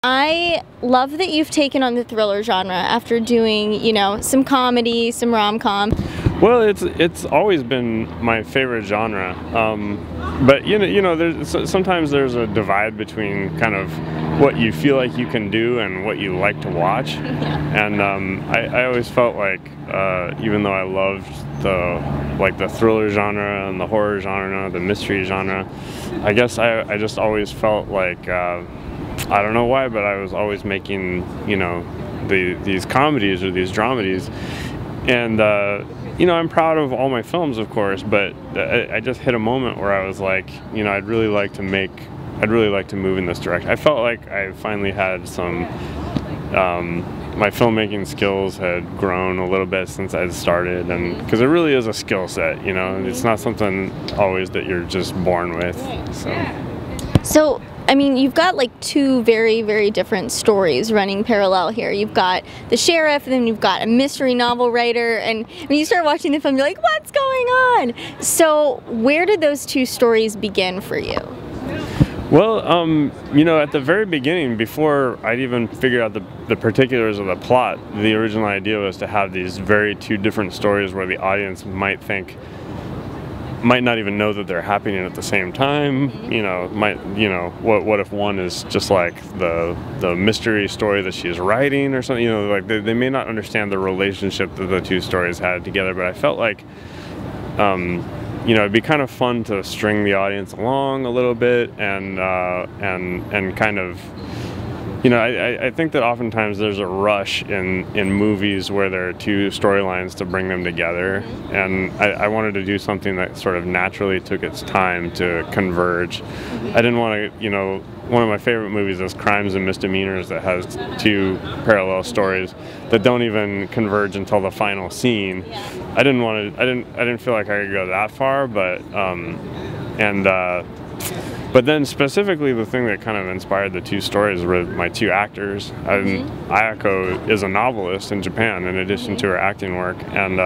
I love that you've taken on the thriller genre after doing, you know, some comedy, some rom-com. Well, it's always been my favorite genre, but sometimes there's a divide between kind of what you feel like you can do and what you like to watch. Yeah. And I always felt like even though I loved the thriller genre and the horror genre, the mystery genre, I guess I just always felt like I don't know why, but I was always making, you know, these comedies or these dramedies, and you know, I'm proud of all my films, of course, but I just hit a moment where I was like, you know, I'd really like to move in this direction. I felt like I finally had some, my filmmaking skills had grown a little bit since I started, and because it really is a skill set, you know, it's not something always that you're just born with. So, I mean, you've got like two very, very different stories running parallel here. You've got the sheriff, and then you've got a mystery novel writer, and when you start watching the film, you're like, what's going on? So, where did those two stories begin for you? Well, you know, at the very beginning, before I'd even figured out the particulars of the plot, the original idea was to have these two different stories where the audience might not even know that they're happening at the same time. You know, what if one is just like the mystery story that she's writing or something, you know, like they may not understand the relationship that the two stories had together, but I felt like you know, it'd be kind of fun to string the audience along a little bit and kind of, you know, I think that oftentimes there's a rush in movies where there are two storylines to bring them together, and I wanted to do something that sort of naturally took its time to converge. I didn't want to, you know, one of my favorite movies is Crimes and Misdemeanors, that has two parallel stories that don't even converge until the final scene. I didn't feel like I could go that far, but but then specifically the thing that kind of inspired the two stories were my two actors. Ayako is a novelist in Japan in addition to her acting work, and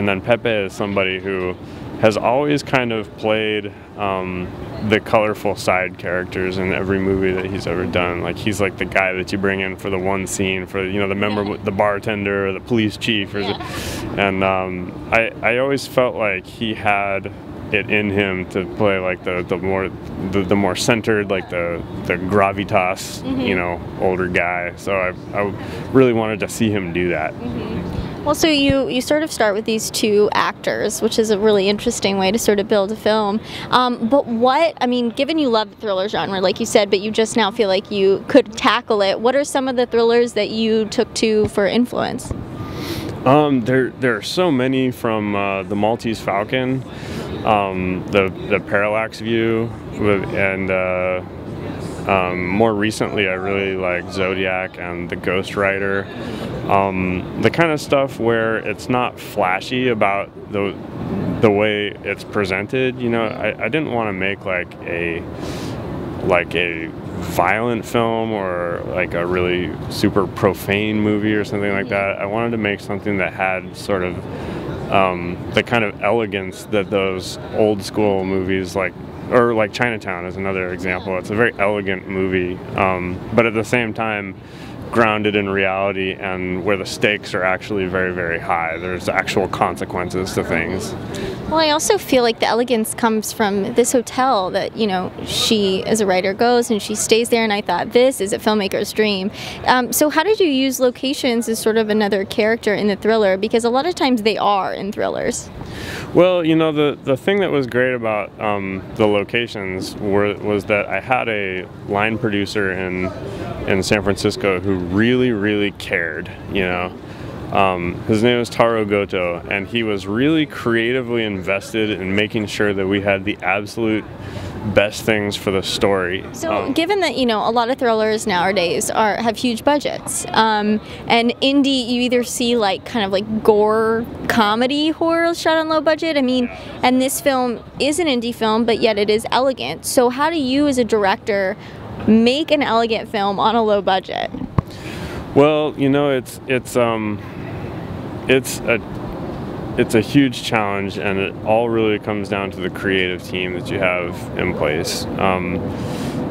then Pepe is somebody who has always kind of played the colorful side characters in every movie that he's ever done. Like, he's like the guy that you bring in for the one scene, for, you know, the bartender or the police chief, and I always felt like he had it in him to play like the more centered, like the gravitas, you know, older guy. So I really wanted to see him do that. Well, so you sort of start with these two actors, which is a really interesting way to sort of build a film. But I mean, given you love the thriller genre, like you said, but you just now feel like you could tackle it, what are some of the thrillers that you took to for influence? There are so many, from the Maltese Falcon, the Parallax View, and more recently I really like Zodiac and The Ghost Rider. The kind of stuff where it's not flashy about the way it's presented. You know, I didn't want to make like a violent film or like a really super profane movie or something like that. I wanted to make something that had sort of the kind of elegance that those old school movies like Chinatown is another example. It's a very elegant movie, but at the same time grounded in reality, and where the stakes are actually very, very high. There's actual consequences to things. Well, I also feel like the elegance comes from this hotel that, you know, she as a writer goes and she stays there, and I thought, this is a filmmaker's dream. So how did you use locations as sort of another character in the thriller? Because a lot of times they are in thrillers. Well, you know, the thing that was great about the locations was that I had a line producer in San Francisco who really, really cared, you know. His name was Taro Goto, and he was really creatively invested in making sure that we had the absolute best things for the story. So given that, you know, a lot of thrillers nowadays have huge budgets, and indie, you either see like kind of like gore comedy horror shot on low budget, I mean, and this film is an indie film, but yet it is elegant. So how do you as a director make an elegant film on a low budget? Well, you know, it's a huge challenge, and it all really comes down to the creative team that you have in place.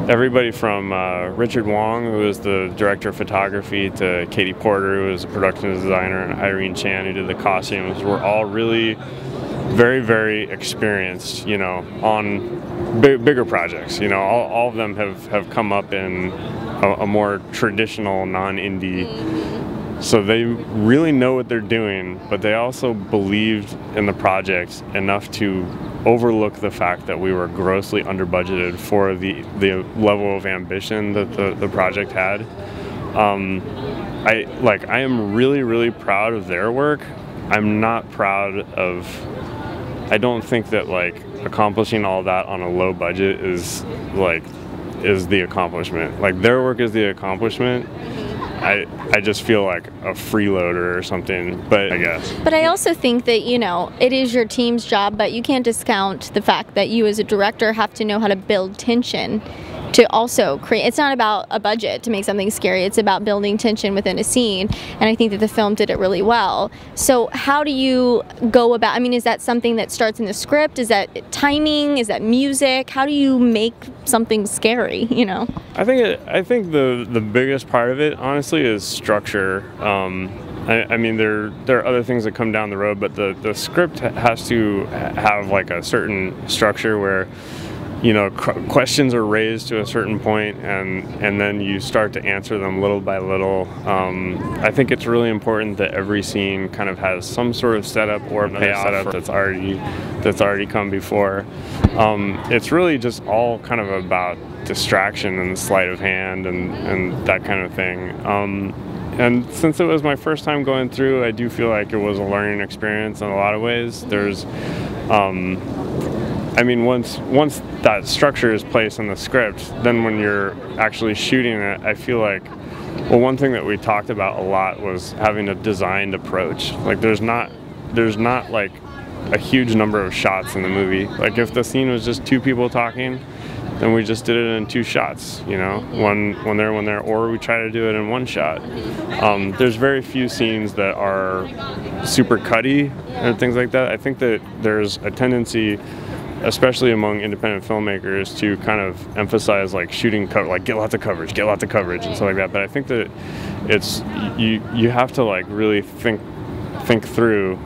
everybody from Richard Wong, who is the director of photography, to Katie Porter, who is a production designer, and Irene Chan, who did the costumes, were all really very, very experienced, you know, on bigger projects. You know, all of them have come up in a more traditional, non-indie. So they really know what they're doing, but they also believed in the project enough to overlook the fact that we were grossly under budgeted for the level of ambition that the project had. I am really, really proud of their work. I'm not proud of, I don't think that like accomplishing all that on a low budget is the accomplishment. Like, their work is the accomplishment. I just feel like a freeloader or something, but I guess. But I also think that, you know, it is your team's job, but you can't discount the fact that you as a director have to know how to build tension to also create. It's not about a budget to make something scary, it's about building tension within a scene, and I think that the film did it really well. So how do you go about, I mean, is that something that starts in the script? Is that timing? Is that music? How do you make something scary, you know? I think the biggest part of it, honestly, is structure. I mean, there are other things that come down the road, but the script has to have like a certain structure where, you know, questions are raised to a certain point, and then you start to answer them little by little. I think it's really important that every scene kind of has some sort of setup or payoff that's already come before. It's really just all kind of about distraction and sleight of hand and that kind of thing. And since it was my first time going through, I do feel like it was a learning experience in a lot of ways. There's I mean, once that structure is placed in the script, then when you're actually shooting it, I feel like, well, one thing that we talked about a lot was having a designed approach. Like, there's not like a huge number of shots in the movie. Like, if the scene was just two people talking, then we just did it in 2 shots, you know, one there, or we try to do it in 1 shot. There's very few scenes that are super cutty and things like that. I think that there's a tendency, especially among independent filmmakers, to kind of emphasize like shooting like get lots of coverage and stuff like that. But I think that it's you have to like really think through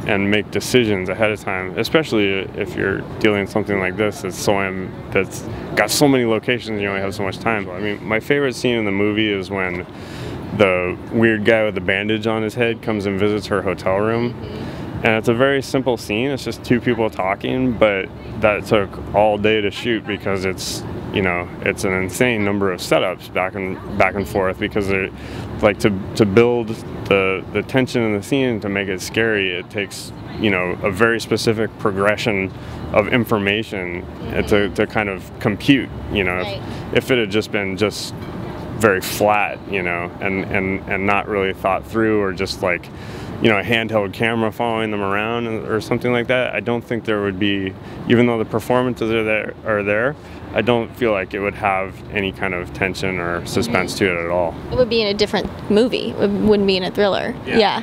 and make decisions ahead of time, especially if you're dealing with something like this that's got so many locations and you only have so much time. I mean, my favorite scene in the movie is when the weird guy with the bandage on his head comes and visits her hotel room. And it's a very simple scene. It's just 2 people talking, but that took all day to shoot because it's, you know, it's an insane number of setups back and forth, because they're like to build the tension in the scene, to make it scary, it takes, you know, a very specific progression of information to kind of compute, you know. Right. If it had just been very flat, you know, and not really thought through, or just like, you know, a handheld camera following them around or something like that, I don't think there would be, even though the performances are there, I don't feel like it would have any kind of tension or suspense to it at all. It would be in a different movie. It wouldn't be in a thriller. Yeah.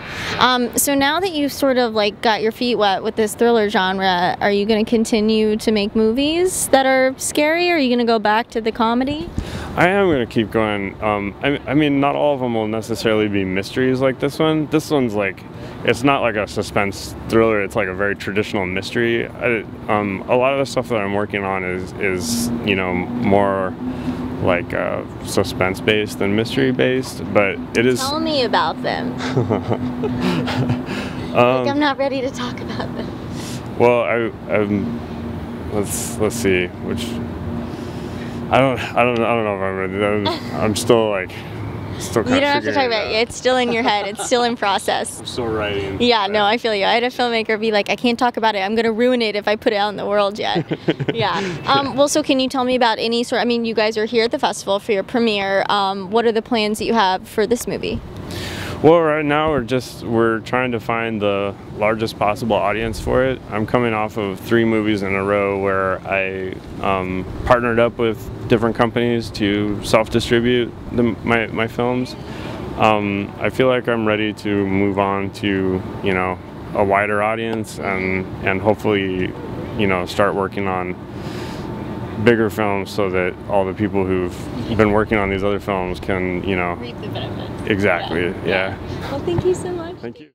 So now that you've sort of like got your feet wet with this thriller genre, are you going to continue to make movies that are scary, or are you going to go back to the comedy? I am going to keep going. I mean, not all of them will necessarily be mysteries like this one. This one's like, it's not like a suspense thriller. It's like a very traditional mystery. A lot of the stuff that I'm working on is you know, more like suspense based than mystery based, but it is. Tell me about them. Like, I'm not ready to talk about them. Well, let's see which. I don't know if I'm ready. I'm still kind of. You don't have to talk about it. It's still in your head. It's still in process. I'm still writing. Yeah, no, I feel you. I had a filmmaker be like, I can't talk about it. I'm going to ruin it if I put it out in the world yet. Yeah. Well, so can you tell me about any sort, I mean, you guys are here at the festival for your premiere. What are the plans that you have for this movie? Well, right now we're trying to find the largest possible audience for it. I'm coming off of 3 movies in a row where I partnered up with different companies to self-distribute my films. I feel like I'm ready to move on to, you know, a wider audience and hopefully, you know, start working on bigger films so that all the people who've been working on these other films can, you know, Reap the benefits. exactly, yeah. Well, thank you so much. Thank you.